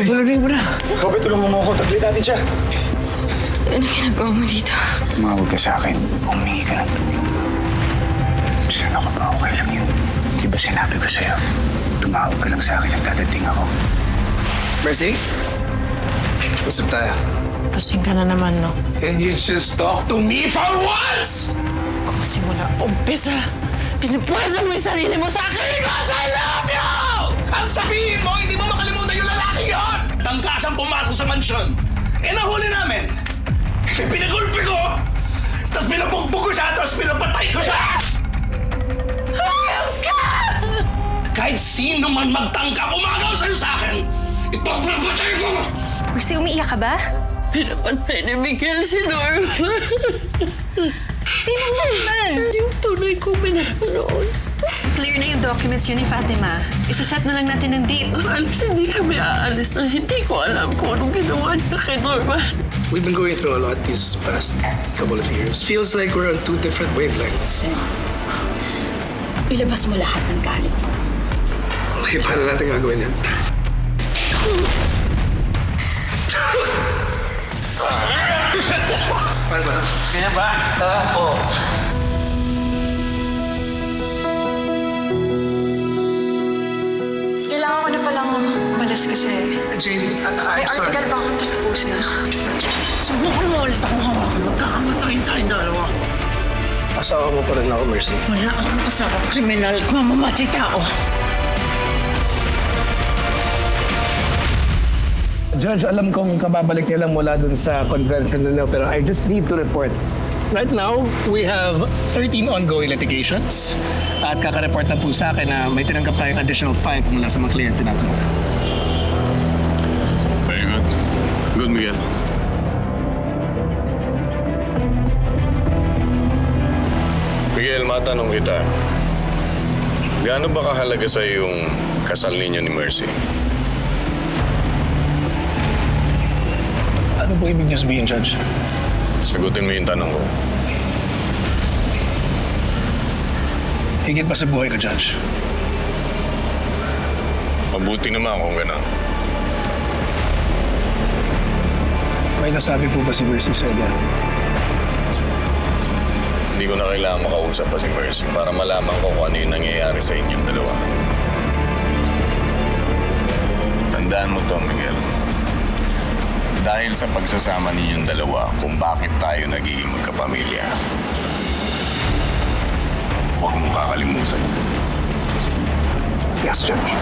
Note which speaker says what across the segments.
Speaker 1: Tulungin mo na.
Speaker 2: Robert, tulungan mo ako. Taglit natin siya.
Speaker 3: Ano ginagawa mo dito?
Speaker 1: Tumawag ka sa akin. Humingi ka ng tulong. Sana ka ba okay lang yun? Di ba sinabi ko sa'yo? Tumawag ka lang sa akin at dadating ako.
Speaker 2: Mercy? Usap tayo.
Speaker 3: Pasing ka na naman, no?
Speaker 2: Can you just talk to me for once?
Speaker 3: Kung simula umpisa, pinipwesa mo yung sarili mo sa akin!
Speaker 2: Because I love you! Ang sabihin mo, hindi mo makalimutan yung lalaki yon! Tangkasang pumasok sa mansyon. Eh, nahuli namin. Eh, pinagulpi ko! Tapos pinabugbog ko siya, tapos pinapatay ko siya!
Speaker 3: Hayop ka!
Speaker 2: Kahit sino man magtangka umagaw sa'yo sa akin, ipagpapatay ko!
Speaker 4: Mercy, umiiyak ka ba?
Speaker 3: Pinapatay ni Miguel si Norma.
Speaker 4: Sino naman?
Speaker 3: Yung tunay ko minanoon.
Speaker 4: Clear na yung documents yun ni Fatima. Isaset na lang natin ng date.
Speaker 3: Alis, hindi kami aalis na hindi ko alam kung anong ginawa niya kay Norma.
Speaker 5: We've been going through a lot these past couple of years. Feels like we're on two different wavelengths.
Speaker 6: Ilabas mo lahat ng galit mo.
Speaker 5: Okay, paano natin gagawin yan? Paano ba?
Speaker 1: Ganyan ba? Oo.
Speaker 4: Kailangan ko na palang umalis kasi
Speaker 5: Jane,
Speaker 4: may
Speaker 5: I'm sorry.
Speaker 4: article pa akong tatapusin.
Speaker 3: Subukan mo ulit akong hawakan. Magkakamatayin tayong dalawa.
Speaker 5: Asawa mo pa rin ako, Mercy.
Speaker 3: Wala akong asawa kriminal at mamamatay tao.
Speaker 7: Judge, alam kong kababalik niya lang mula dun sa convention nila, pero I just need to report. Right now, we have 13 ongoing litigations. At kaka-report na po sa akin na may tinanggap tayong additional 5 mula sa mga kliyente natin.
Speaker 8: Very good. Good, Miguel. Miguel, matanong kita. Gaano ba kahalaga sa yung kasal ninyo ni Mercy?
Speaker 7: Ano po ibig niyo sabihin, Judge?
Speaker 8: Sagutin mo yung tanong ko.
Speaker 7: Higit pa sa buhay ko, Judge.
Speaker 8: Mabuti naman kung gano'n.
Speaker 7: May nasabi po ba si Mercy sa inyo?
Speaker 8: Hindi ko na kailangan makausap pa si Mercy para malaman ko kung ano yung nangyayari sa inyong dalawa. Tandaan mo to, Miguel. Dahil sa pagsasama ninyong dalawa kung bakit tayo nagiging magkapamilya. Huwag mong kakalimutan.
Speaker 7: Yes, Judge.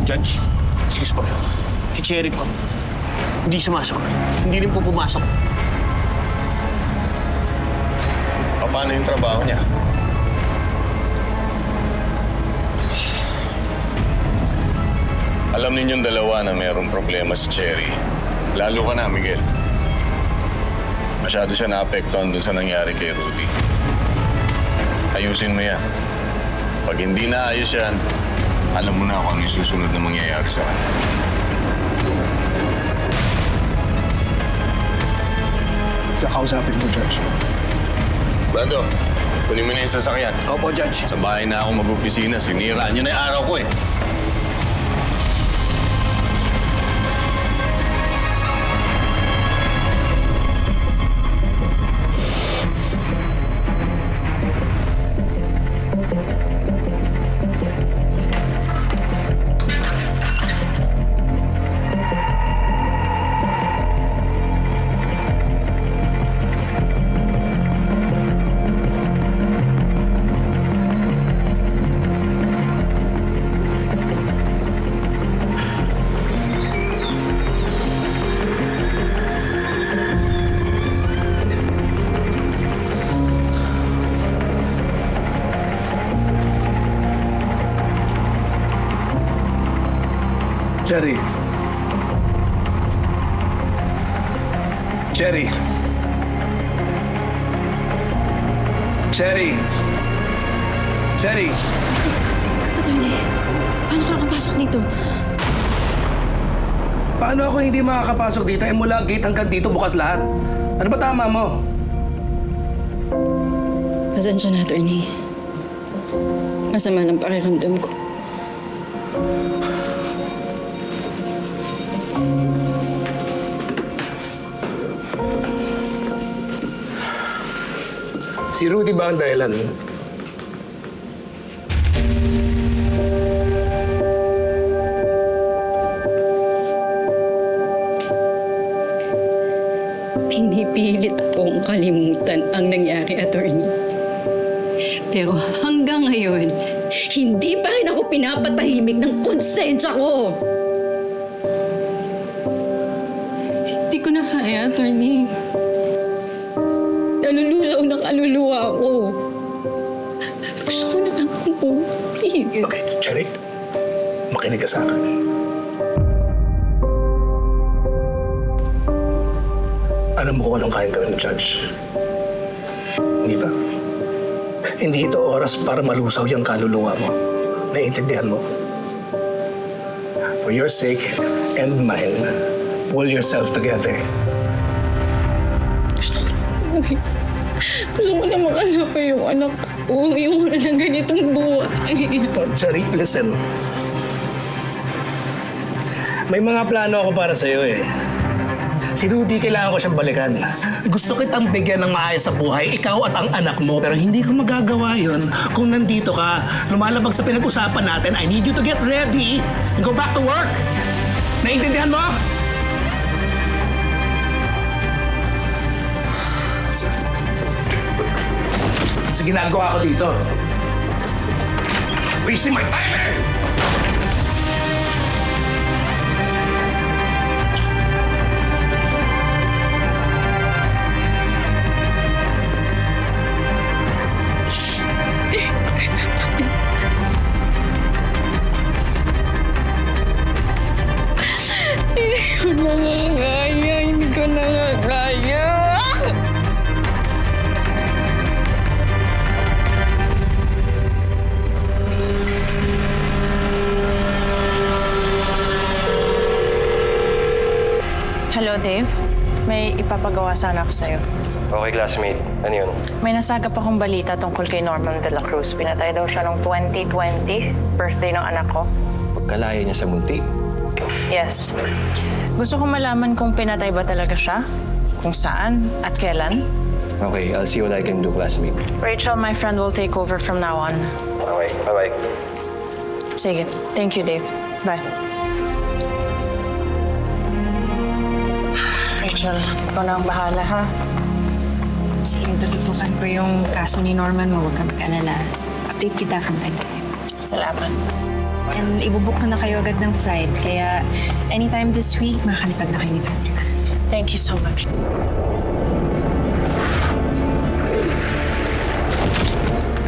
Speaker 9: Judge, excuse po. Si Cherry po, hindi sumasagot. Hindi rin po pumasok.
Speaker 8: Paano yung trabaho niya? Alam ninyong dalawa na mayroong problema si Cherry. Lalo ka na, Miguel. Masyado siya naapektuhan dun sa nangyari kay Rudy. Ayusin mo yan. Pag hindi naayos yan, alam mo na kung ano yung susunod na mangyayari sa kanya.
Speaker 5: Kakausapin mo, Judge.
Speaker 8: Brando, kunin mo na yung sasakyan.
Speaker 9: Opo, Judge.
Speaker 8: Sa bahay na ako mag-opisina. Sinira niyo na yung araw ko eh.
Speaker 7: Cherry. Cherry. Cherry. Cherry.
Speaker 4: Attorney, paano ka nakapasok dito?
Speaker 5: Paano ako hindi makakapasok dito? Eh mula gate hanggang dito bukas lahat. Ano ba tama mo?
Speaker 6: Pasensya na, attorney. Masama ng pakiramdam ko.
Speaker 5: Si Rudy ba ang dahilan?
Speaker 6: Pinipilit kong kalimutan ang nangyari, attorney. Pero hanggang ngayon, hindi pa rin ako pinapatahimik ng konsensya ko. Hindi ko na kaya, attorney. Nalulusaw ng kaluluwa ko. Gusto ko na lang po. Please.
Speaker 5: Okay, Cherry. Makinig ka sa akin. Alam mo kung anong kayang gawin ng judge. Hindi ba? Hindi ito oras para malusaw yung kaluluwa mo. Naiintindihan mo? For your sake and mine, pull yourself together.
Speaker 6: Gusto ko na makasama yung anak ko. Yung wala ng ganitong buhay.
Speaker 5: Cherry, listen. May mga plano ako para sa'yo eh. Si Rudy, kailangan ko siyang balikan. Gusto kitang bigyan ng maayos sa buhay, ikaw at ang anak mo. Pero hindi ko magagawa yon kung nandito ka. Lumalabag sa pinag-usapan natin, I need you to get ready and go back to work. Naiintindihan mo? Sa ginagawa ko dito. Wasting my time eh!
Speaker 6: Hindi ko na nga kaya.
Speaker 10: Hello, Dave. May ipapagawa sana ako sa'yo.
Speaker 11: Okay, classmate. Ano yun?
Speaker 10: May nasagap akong balita tungkol kay Norman de la Cruz. Pinatay daw siya noong 2020, birthday ng anak ko.
Speaker 11: Pagkalaya niya sa munti.
Speaker 10: Yes. Gusto kong malaman kung pinatay ba talaga siya, kung saan at kailan.
Speaker 11: Okay, I'll see what I can do, classmate.
Speaker 10: Rachel, my friend, will take over from now on.
Speaker 11: Okay, bye-bye.
Speaker 10: Sige. Thank you, Dave. Bye. Rachel, ikaw na ang bahala, ha?
Speaker 4: Sige, tututukan ko yung kaso ni Norman mo. Huwag kang mag-alala. Update kita from time to time.
Speaker 10: Salamat.
Speaker 4: And ibubuk ko na kayo agad ng flight. Kaya anytime this week, makakalipad na kayo ni Fatima.
Speaker 10: Thank you so much.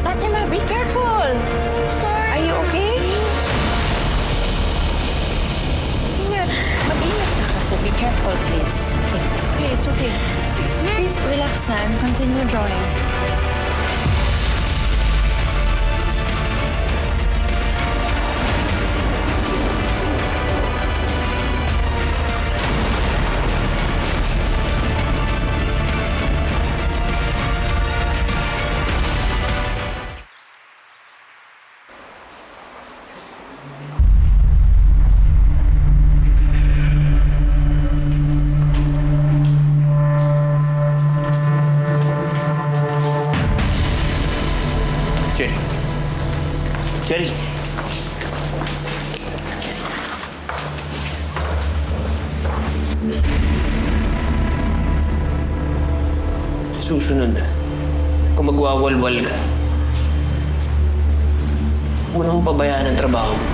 Speaker 10: Fatima, be careful! Sorry. Are you okay? Ingat. Mag-ingat ka kasi. Be careful, please. Okay, it's okay, it's okay. Please relax and continue drawing.
Speaker 9: Susunod, kung magwawalwal ka, huwag mo namang pabayaan ang trabaho mo.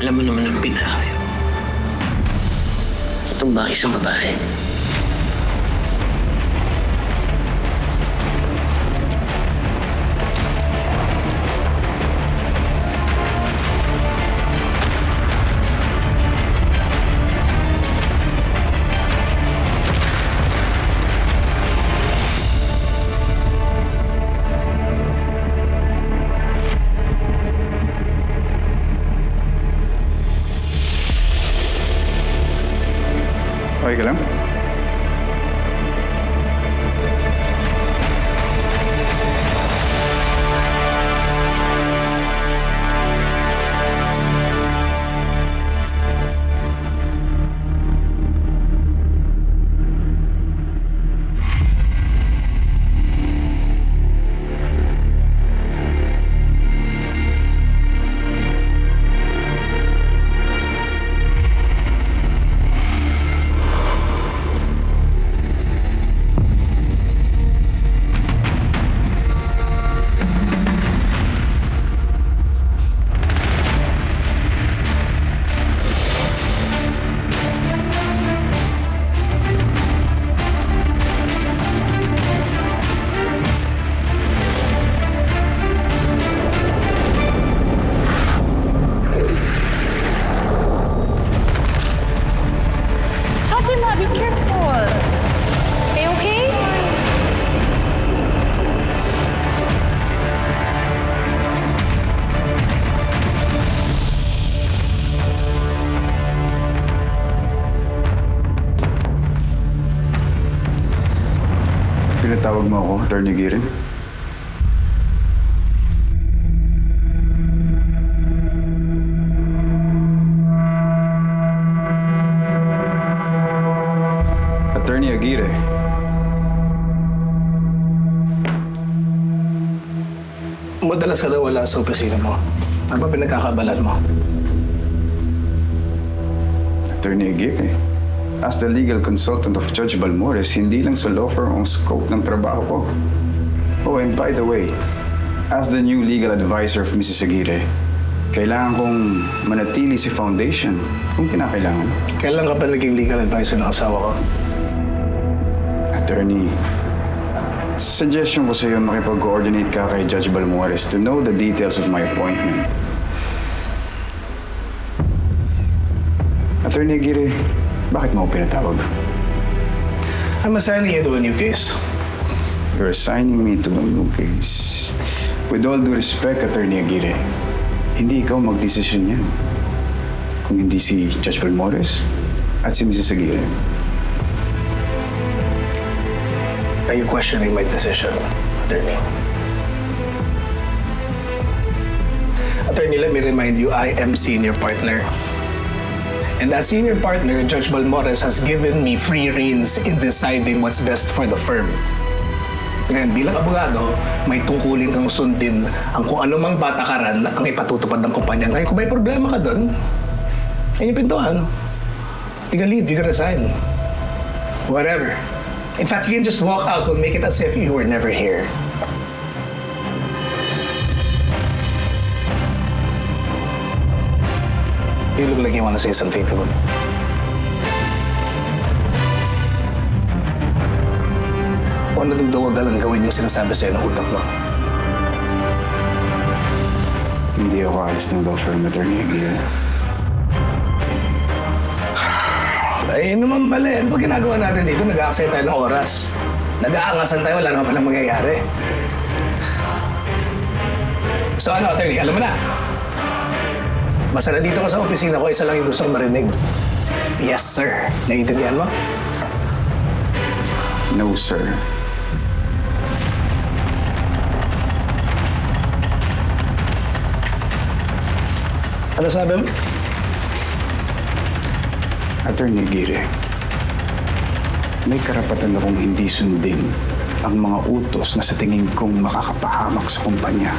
Speaker 9: Alam mo naman ang pinahayo. Itong bakit sa babae.
Speaker 1: Okay ka lang?
Speaker 10: Fatima, be careful. Are you okay?
Speaker 1: Pinatawag mo ako, Attorney Giring? Attorney Aguirre.
Speaker 7: Madalas ka daw wala sa opisina mo. Ano ba pinagkakabalan mo?
Speaker 1: Attorney Aguirre. As the legal consultant of Judge Balmores, hindi lang sa law firm ang scope ng trabaho ko. Oh, and by the way, as the new legal advisor of Mrs. Aguirre, kailangan kong manatili si Foundation kung kinakailangan.
Speaker 7: Kailan ka pa naging legal advisor ng asawa ko?
Speaker 1: Attorney, suggestion ko sa iyo makipag-coordinate ka kay Judge Balmores to know the details of my appointment. Attorney Aguirre, bakit mo ako pinatawag?
Speaker 7: I'm assigning you to a new case.
Speaker 1: You're assigning me to a new case. With all due respect, Attorney Aguirre, hindi ikaw magdesisyon yan. Kung hindi si Judge Balmores at si Mrs. Aguirre.
Speaker 7: Are you questioning my decision, Attorney? Attorney, let me remind you, I am senior partner. And as senior partner, Judge Balmores has given me free reins in deciding what's best for the firm. Ngayon, bilang abogado, may tungkulin kang sundin ang kung anumang patakaran ang ipatutupad ng kumpanya. Ngayon, kung may problema ka doon, yan yung pintuan. You can leave, you can resign. Whatever. In fact, you can just walk out. We'll make it as if you were never here. You look like you want to say something to me. O naduduwag ka lang gawin yung sinasabi sa'yo ng utak mo?
Speaker 1: Hindi ako alis ng law firm, Attorney Aguirre.
Speaker 7: Ay, naman pala. Ano ba ginagawa natin dito? Nag-aaksaya tayo ng oras. Nag-aangasan tayo, wala naman palang mangyayari. So ano, Attorney, alam mo na. Basta nandito ka sa opisina ko, isa lang yung gusto kong marinig. Yes, sir. Naiintindihan mo?
Speaker 1: No, sir.
Speaker 7: Ano sabi mo?
Speaker 1: Attorney Aguirre, may karapatan akong hindi sundin ang mga utos na sa tingin kong makakapahamak sa kumpanya.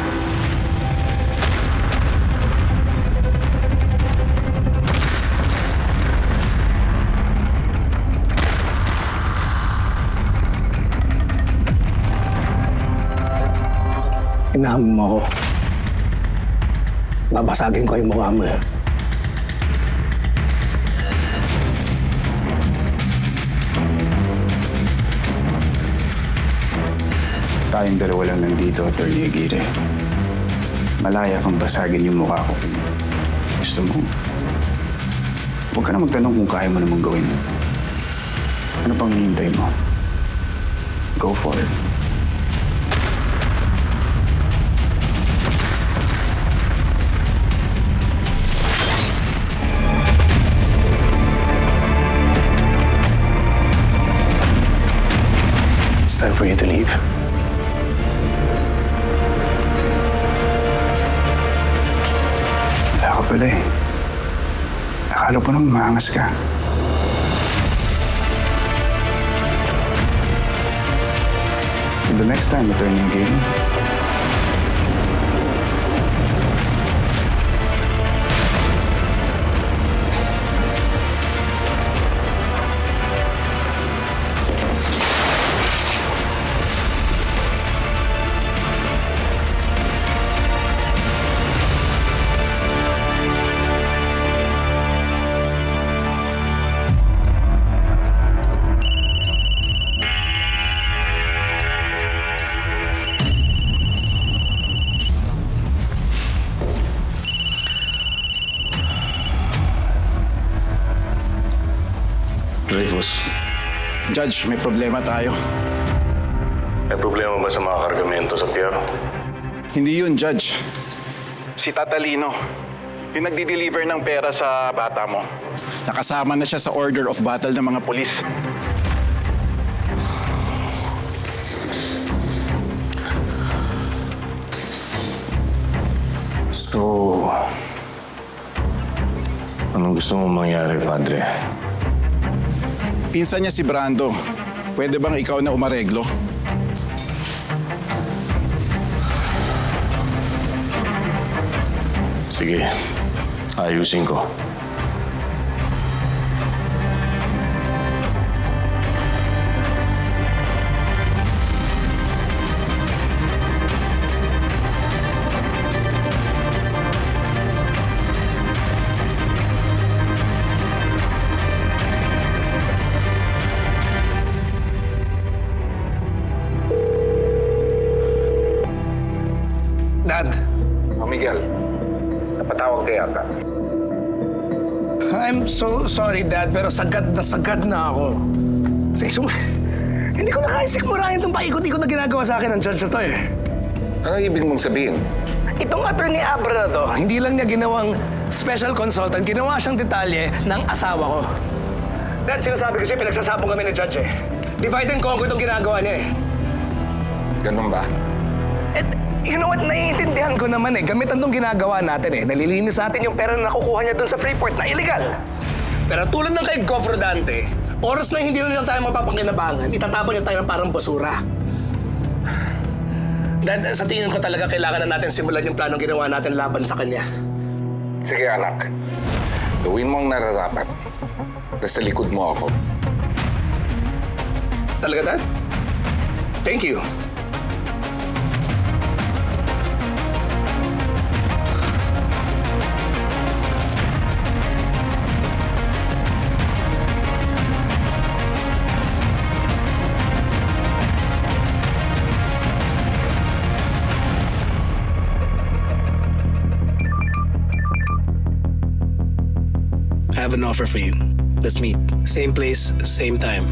Speaker 5: inamin mo ako, babasagin ko yung mukha mo eh.
Speaker 1: Tayong dalawa lang nandito, Atty. Aguirre. Malaya kang basagin yung mukha ko kung gusto mo. Huwag ka na magtanong kung kaya mo namang gawin. Ano pang hinihintay mo? Go for it.
Speaker 5: It's time for you to leave.
Speaker 1: Wala ka pala eh. Akala ko nang maangas ka. Until the next time, Atty. Aguirre.
Speaker 8: Dreyfus,
Speaker 2: Judge, may problema tayo.
Speaker 8: may problema ba sa mga kargamento sa pier?
Speaker 2: Hindi yun, Judge. Si Tatalino, yung nagdi-deliver ng pera sa bata mo. Nakasama na siya sa order of battle ng mga polis.
Speaker 8: So, anong gusto mong mangyari, Padre?
Speaker 2: Pinsan niya si Brando. Pwede bang ikaw na umareglo?
Speaker 8: Sige, ayusin ko.
Speaker 5: Dad,
Speaker 11: Miguel, napatawag ka yata.
Speaker 5: I'm so sorry, Dad, pero sagad na ako. Hindi ko na kaya sikmurahin itong paikot-ikot na ginagawa sa akin ng judge na to eh.
Speaker 11: Anong ibig mong sabihin?
Speaker 5: Itong attorney Abra na to, hindi lang niya ginawang special consultant, ginawa siyang detalye ng asawa ko. Dad, sinasabi ko siya, pinagsasabong kami ng judge eh. Divide and conquer itong ginagawa niya eh.
Speaker 11: Ganun ba?
Speaker 5: You know what, naiintindihan ko naman eh. Gamitan tong ginagawa natin eh. Nalilinis natin yung pera na nakukuha niya doon sa Freeport na illegal. Pero tulad ng kay Gov. Rodante, oras na hindi na lang tayo mapapangkinabangan, itatapon niya tayo ng parang basura. Dad, sa tingin ko talaga kailangan na natin simulan yung planong ginawa natin laban sa kanya.
Speaker 11: Sige anak, gawin mo ang nararapat. Nasa likod mo ako.
Speaker 5: Talaga, Dad? Thank you. I have an offer for you. Let's meet. Same place, same time.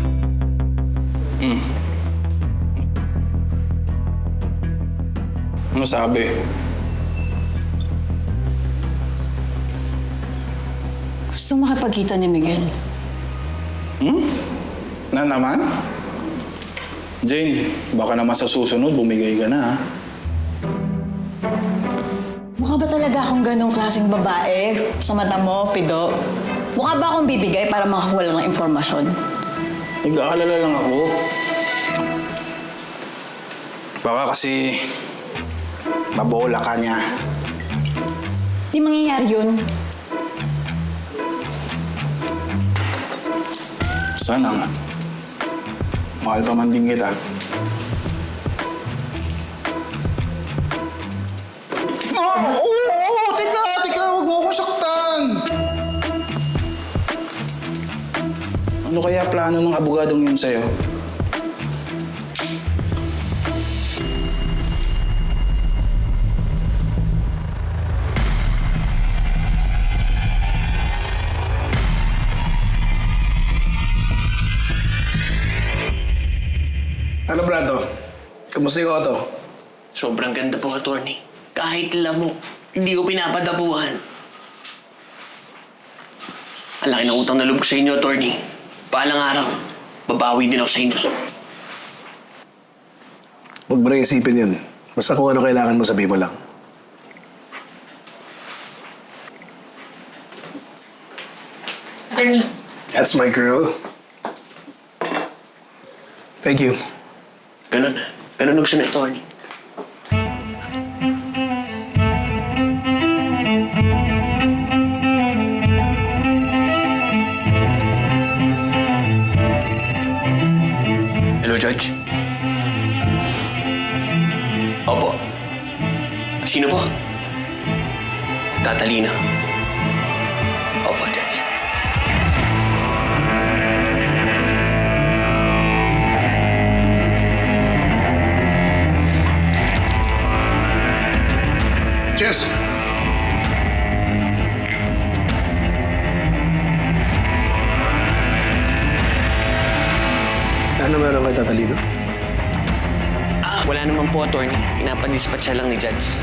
Speaker 2: Ano sabi?
Speaker 6: Gusto makipagkita ni Miguel.
Speaker 2: Na naman? Jane, baka naman sa susunod bumigay ka na ha?
Speaker 10: Mukha ba talaga akong ganong klaseng babae? Sa mata mo, Pido? Mukha ba akong bibigay para makakuha lang ng impormasyon?
Speaker 2: Nag-aalala lang ako. Baka kasi mabola ka niya.
Speaker 10: Di mangyayari yun.
Speaker 2: Sana nga. Mahal pa man din kita. Oo, teka, huwag mo ako saktan. Ano kaya plano ng abogadong yun sa'yo?
Speaker 7: Ano, Brado? Kamusta yung auto?
Speaker 9: Sobrang ganda po, attorney. Kahit lamok, hindi ko pinapadapuhan. Ang laki ng utang na loob ko sa inyo, attorney. Paalang araw, babawi din ako sa inyo.
Speaker 7: Huwag mo na isipin yun. Basta kung ano kailangan mo, sabihin mo lang.
Speaker 4: Attorney.
Speaker 7: That's my girl. Thank you.
Speaker 9: Ganun na. Ganun gusto na, attorney. Hello, Judge? Opo. Sino po? Tatalina. Opo, Judge.
Speaker 7: Cheers! Ano meron kay Tatalino?
Speaker 9: Wala naman po, attorney. Pinapadispatch siya lang ni Judge.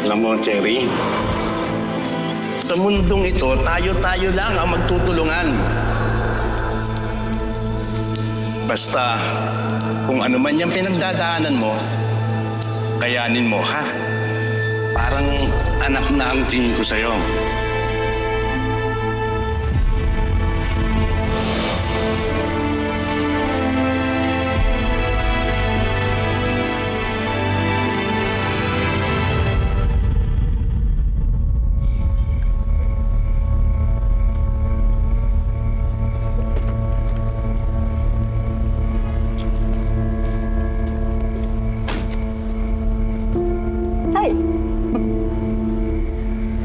Speaker 2: Alam mo, Cherry, sa mundong ito, tayo-tayo lang ang magtutulungan. Basta, kung ano man yung pinagdadaanan mo, kayanin mo, ha? Parang anak na ang tingin ko sa'yo.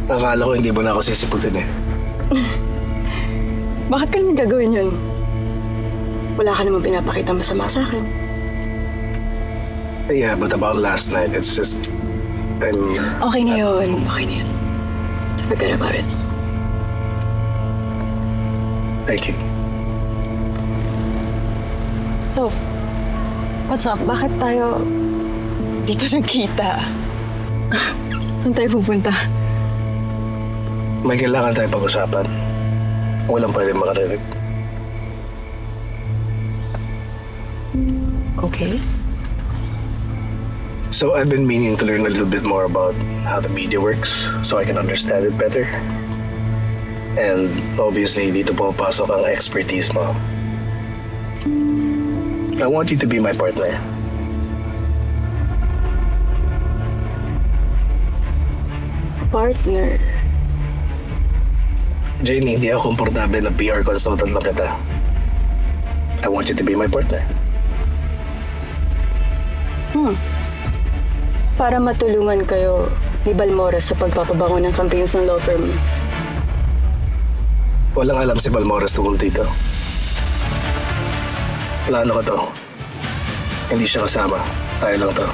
Speaker 7: Akala ko hindi mo na ako sisiputin eh.
Speaker 10: Bakit ka naman gagawin yun? Wala ka naman pinapakita masama sa akin.
Speaker 7: Yeah, but about last night, it's just...
Speaker 10: Okay na yun. Okay na yun. Forget about it.
Speaker 7: Thank you.
Speaker 10: So, what's up? Bakit tayo dito nagkita? Saan tayo pupunta?
Speaker 7: May kailangan tayo pag-usapan. Walang pwede makarinig.
Speaker 10: Okay.
Speaker 7: So I've been meaning to learn a little bit more about how the media works so I can understand it better. And obviously, dito pumapasok ang expertise mo. I want you to be my partner.
Speaker 10: Partner?
Speaker 7: Janie, hindi ako komportable na PR consultant lang kita. I want you to be my partner.
Speaker 10: Para matulungan kayo ni Balmores sa pagpapabango ng campaigns ng law firm.
Speaker 7: Walang alam si Balmores tungkol dito. Plano ko to. Hindi siya kasama. Tayo lang to.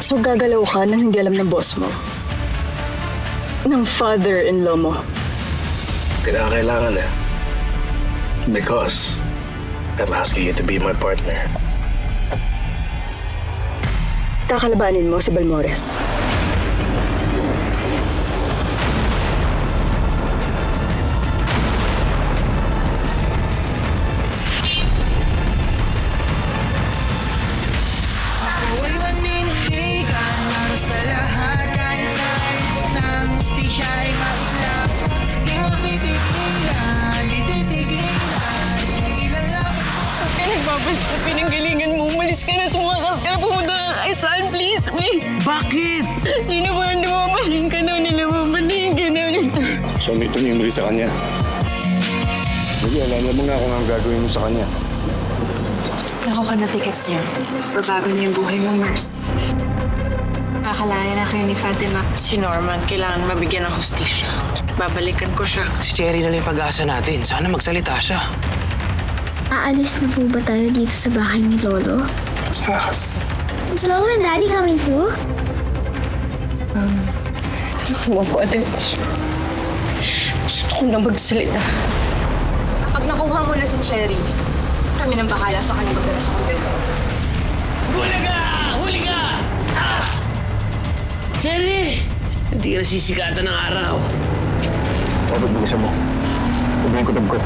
Speaker 10: So gagalaw ka nang hindi alam ng boss mo? Ng father-in-law mo?
Speaker 7: Kailangan eh. Because I'm asking you to be my partner.
Speaker 10: Kakalabanin mo si Balmores.
Speaker 3: Di mo pipilian
Speaker 6: lumapit sa pinanggalingan mo. Umalis ka na, tumakas ka na, pumunta ka kahit saan, please, please.
Speaker 9: Bakit?
Speaker 6: Hindi na ba namamahalin ka na nila, mamahalin ka na nila.
Speaker 8: So, may tumimri sa kanya. Miguel, alam mo na kung ang gagawin mo sa kanya.
Speaker 4: Nakuha na tickets niyo. Babago niyo yung buhay mo, Mars. Kakalaya na kayo ni Fatima.
Speaker 3: Si Norman, kailangan mabigyan ng hustisya. Babalikan ko siya.
Speaker 9: Si Cherry na lang yung pag-asa natin. Sana magsalita siya.
Speaker 12: Aalis na po ba tayo dito sa bahay ni Lolo? Is Lolo and Daddy coming too?
Speaker 6: Mga father, gusto ko na magsalita.
Speaker 12: Pag nakuha mo na si Cherry, kami nang bahala sa kanyang magdala sa kumpento.
Speaker 9: Huli ka! Huli ka! Ah! Cherry! Hindi ka nasisikatan ng araw.
Speaker 8: Dapat mag-isa mo. Sabihin ko tab ko.